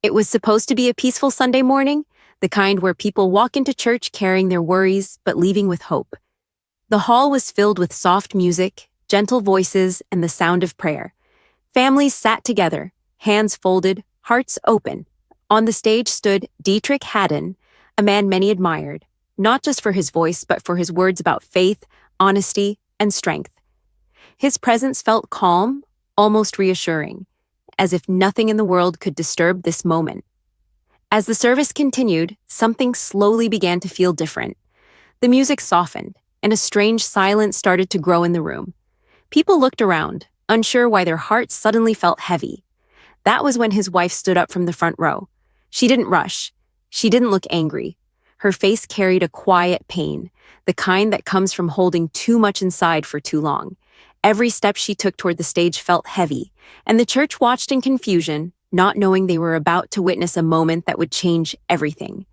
It was supposed to be a peaceful Sunday morning, the kind where people walk into church carrying their worries but leaving with hope. The hall was filled with soft music, gentle voices, and the sound of prayer. Families sat together, hands folded, hearts open. On the stage stood Deitrick Haddon, a man many admired, not just for his voice but for his words about faith, honesty, and strength. His presence felt calm, almost reassuring, as if nothing in the world could disturb this moment. As the service continued, something slowly began to feel different. The music softened, and a strange silence started to grow in the room. People looked around, unsure why their hearts suddenly felt heavy. That was when his wife stood up from the front row. She didn't rush. She didn't look angry. Her face carried a quiet pain, the kind that comes from holding too much inside for too long. Every step she took toward the stage felt heavy, and the church watched in confusion, not knowing they were about to witness a moment that would change everything.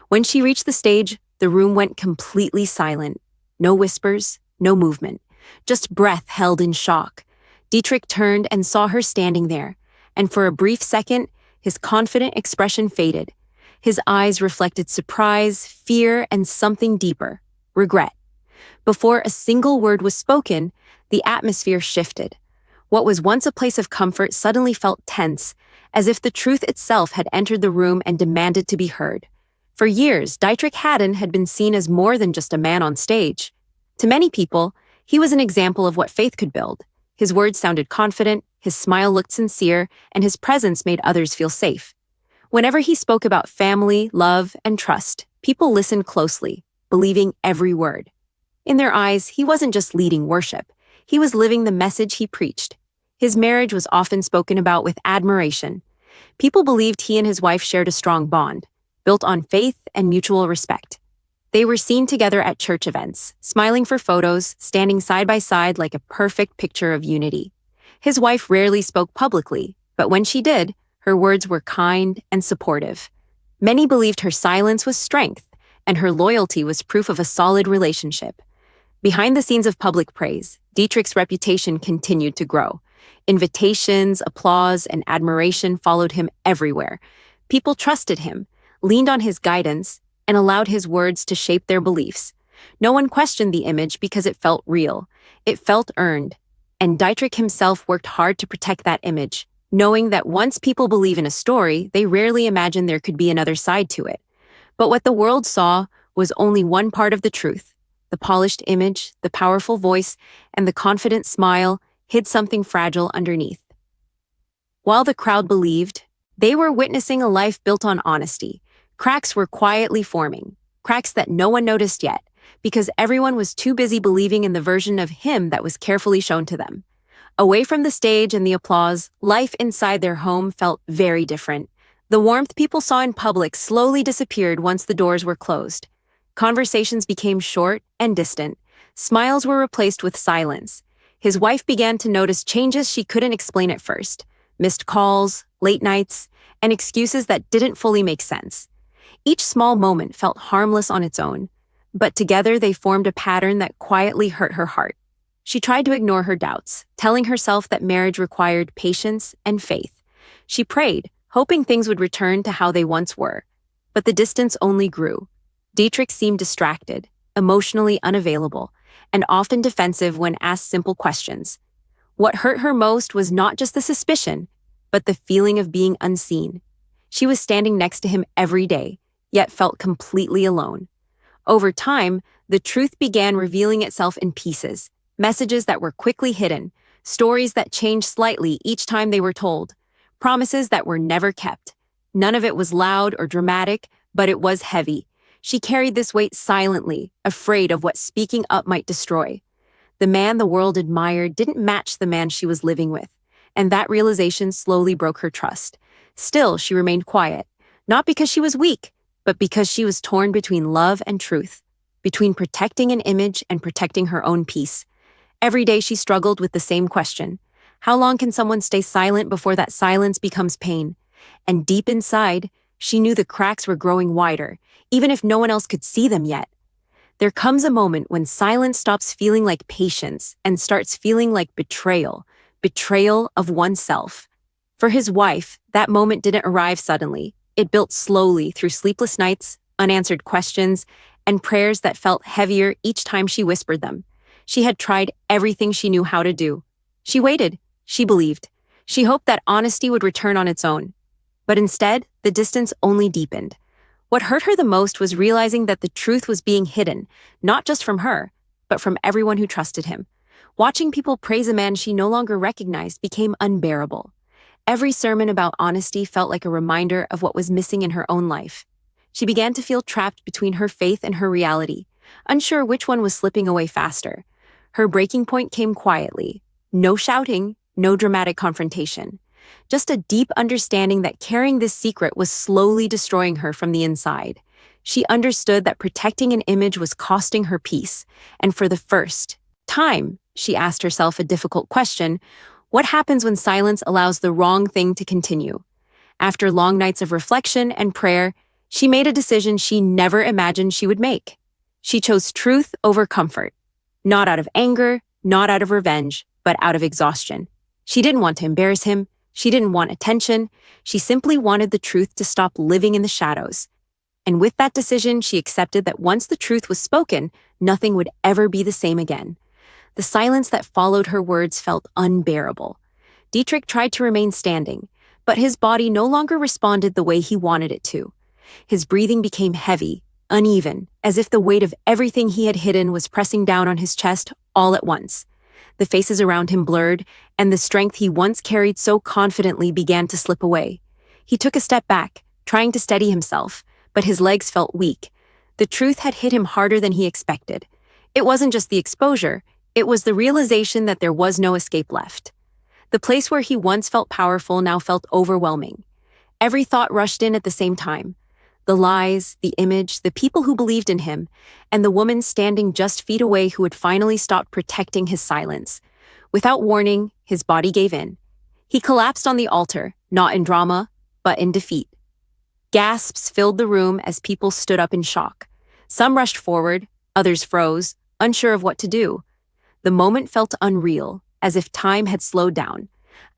When she reached the stage, the room went completely silent. No whispers, no movement, just breath held in shock. Deitrick turned and saw her standing there, and for a brief second, his confident expression faded. His eyes reflected surprise, fear, and something deeper, regret. Before a single word was spoken, the atmosphere shifted. What was once a place of comfort suddenly felt tense, as if the truth itself had entered the room and demanded to be heard. For years, Deitrick Haddon had been seen as more than just a man on stage. To many people, he was an example of what faith could build. His words sounded confident, his smile looked sincere, and his presence made others feel safe. Whenever he spoke about family, love, and trust, people listened closely, believing every word. In their eyes, he wasn't just leading worship. He was living the message he preached. His marriage was often spoken about with admiration. People believed he and his wife shared a strong bond, built on faith and mutual respect. They were seen together at church events, smiling for photos, standing side by side like a perfect picture of unity. His wife rarely spoke publicly, but when she did, her words were kind and supportive. Many believed her silence was strength, and her loyalty was proof of a solid relationship. Behind the scenes of public praise, Deitrick's reputation continued to grow. Invitations, applause, and admiration followed him everywhere. People trusted him, leaned on his guidance, and allowed his words to shape their beliefs. No one questioned the image because it felt real. It felt earned. And Deitrick himself worked hard to protect that image, knowing that once people believe in a story, they rarely imagine there could be another side to it. But what the world saw was only one part of the truth. The polished image, the powerful voice, and the confident smile hid something fragile underneath. While the crowd believed, they were witnessing a life built on honesty. Cracks were quietly forming, cracks that no one noticed yet, because everyone was too busy believing in the version of him that was carefully shown to them. Away from the stage and the applause, life inside their home felt very different. The warmth people saw in public slowly disappeared once the doors were closed. Conversations became short and distant. Smiles were replaced with silence. His wife began to notice changes she couldn't explain at first. Missed calls, late nights, and excuses that didn't fully make sense. Each small moment felt harmless on its own, but together they formed a pattern that quietly hurt her heart. She tried to ignore her doubts, telling herself that marriage required patience and faith. She prayed, hoping things would return to how they once were. But the distance only grew. Deitrick seemed distracted, emotionally unavailable, and often defensive when asked simple questions. What hurt her most was not just the suspicion, but the feeling of being unseen. She was standing next to him every day, yet felt completely alone. Over time, the truth began revealing itself in pieces, messages that were quickly hidden, stories that changed slightly each time they were told, promises that were never kept. None of it was loud or dramatic, but it was heavy. She carried this weight silently, afraid of what speaking up might destroy. The man the world admired didn't match the man she was living with, and that realization slowly broke her trust. Still, she remained quiet, not because she was weak, but because she was torn between love and truth, between protecting an image and protecting her own peace. Every day she struggled with the same question. How long can someone stay silent before that silence becomes pain? And deep inside, she knew the cracks were growing wider, even if no one else could see them yet. There comes a moment when silence stops feeling like patience and starts feeling like betrayal, betrayal of oneself. For his wife, that moment didn't arrive suddenly. It built slowly through sleepless nights, unanswered questions, and prayers that felt heavier each time she whispered them. She had tried everything she knew how to do. She waited. She believed. She hoped that honesty would return on its own. But instead, the distance only deepened. What hurt her the most was realizing that the truth was being hidden, not just from her, but from everyone who trusted him. Watching people praise a man she no longer recognized became unbearable. Every sermon about honesty felt like a reminder of what was missing in her own life. She began to feel trapped between her faith and her reality, unsure which one was slipping away faster. Her breaking point came quietly. No shouting, no dramatic confrontation. Just a deep understanding that carrying this secret was slowly destroying her from the inside. She understood that protecting an image was costing her peace, and for the first time, she asked herself a difficult question: what happens when silence allows the wrong thing to continue? After long nights of reflection and prayer, she made a decision she never imagined she would make. She chose truth over comfort. Not out of anger, not out of revenge, but out of exhaustion. She didn't want to embarrass him. She didn't want attention. She simply wanted the truth to stop living in the shadows. And with that decision, she accepted that once the truth was spoken, nothing would ever be the same again. The silence that followed her words felt unbearable. Deitrick tried to remain standing, but his body no longer responded the way he wanted it to. His breathing became heavy, uneven, as if the weight of everything he had hidden was pressing down on his chest all at once. The faces around him blurred, and the strength he once carried so confidently began to slip away. He took a step back, trying to steady himself, but his legs felt weak. The truth had hit him harder than he expected. It wasn't just the exposure, it was the realization that there was no escape left. The place where he once felt powerful now felt overwhelming. Every thought rushed in at the same time. The lies, the image, the people who believed in him, and the woman standing just feet away who had finally stopped protecting his silence. Without warning, his body gave in. He collapsed on the altar, not in drama, but in defeat. Gasps filled the room as people stood up in shock. Some rushed forward, others froze, unsure of what to do. The moment felt unreal, as if time had slowed down.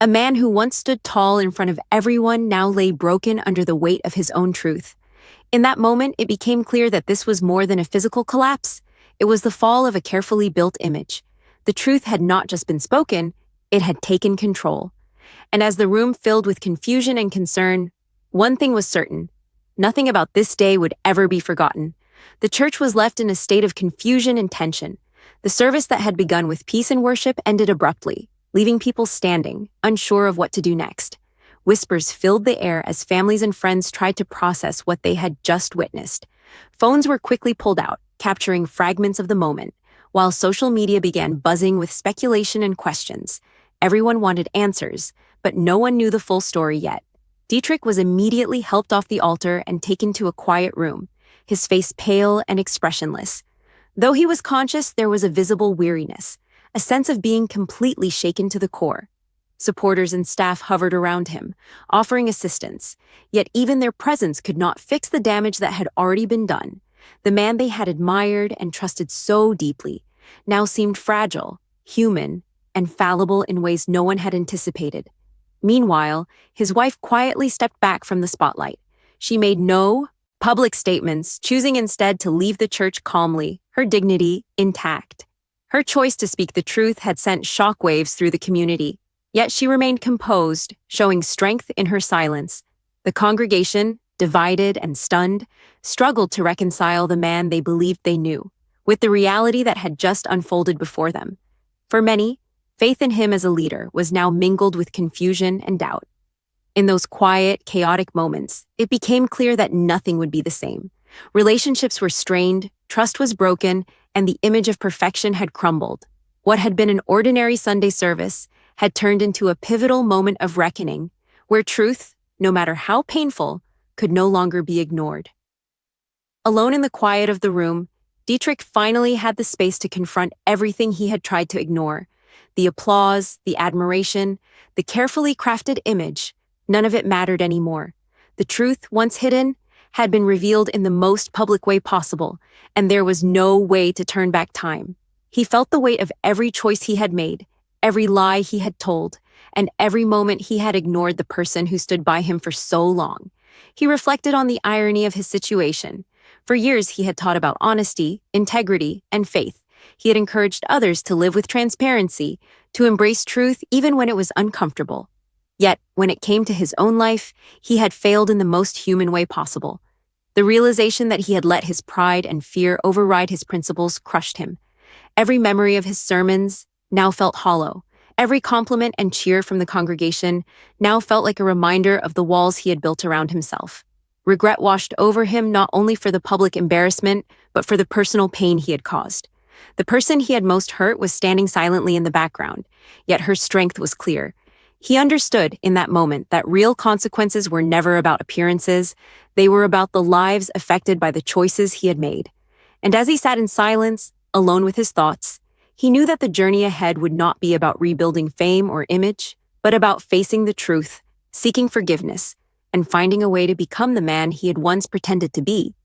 A man who once stood tall in front of everyone now lay broken under the weight of his own truth. In that moment, it became clear that this was more than a physical collapse. It was the fall of a carefully built image. The truth had not just been spoken, it had taken control. And as the room filled with confusion and concern, one thing was certain: nothing about this day would ever be forgotten. The church was left in a state of confusion and tension. The service that had begun with peace and worship ended abruptly, leaving people standing, unsure of what to do next. Whispers filled the air as families and friends tried to process what they had just witnessed. Phones were quickly pulled out, capturing fragments of the moment, while social media began buzzing with speculation and questions. Everyone wanted answers, but no one knew the full story yet. Deitrick was immediately helped off the altar and taken to a quiet room, his face pale and expressionless. Though he was conscious, there was a visible weariness, a sense of being completely shaken to the core. Supporters and staff hovered around him, offering assistance, yet even their presence could not fix the damage that had already been done. The man they had admired and trusted so deeply now seemed fragile, human, and fallible in ways no one had anticipated. Meanwhile, his wife quietly stepped back from the spotlight. She made no public statements, choosing instead to leave the church calmly, her dignity intact. Her choice to speak the truth had sent shockwaves through the community, yet she remained composed, showing strength in her silence. The congregation, divided and stunned, struggled to reconcile the man they believed they knew, with the reality that had just unfolded before them. For many, faith in him as a leader was now mingled with confusion and doubt. In those quiet, chaotic moments, it became clear that nothing would be the same. Relationships were strained, trust was broken, and the image of perfection had crumbled. What had been an ordinary Sunday service had turned into a pivotal moment of reckoning, where truth, no matter how painful, could no longer be ignored. Alone in the quiet of the room, Deitrick finally had the space to confront everything he had tried to ignore. The applause, the admiration, the carefully crafted image, none of it mattered anymore. The truth, once hidden, had been revealed in the most public way possible, and there was no way to turn back time. He felt the weight of every choice he had made, every lie he had told, and every moment he had ignored the person who stood by him for so long. He reflected on the irony of his situation. For years, he had taught about honesty, integrity, and faith. He had encouraged others to live with transparency, to embrace truth even when it was uncomfortable. Yet, when it came to his own life, he had failed in the most human way possible. The realization that he had let his pride and fear override his principles crushed him. Every memory of his sermons now felt hollow. Every compliment and cheer from the congregation now felt like a reminder of the walls he had built around himself. Regret washed over him not only for the public embarrassment, but for the personal pain he had caused. The person he had most hurt was standing silently in the background, yet her strength was clear. He understood in that moment that real consequences were never about appearances, they were about the lives affected by the choices he had made. And as he sat in silence, alone with his thoughts, he knew that the journey ahead would not be about rebuilding fame or image, but about facing the truth, seeking forgiveness, and finding a way to become the man he had once pretended to be.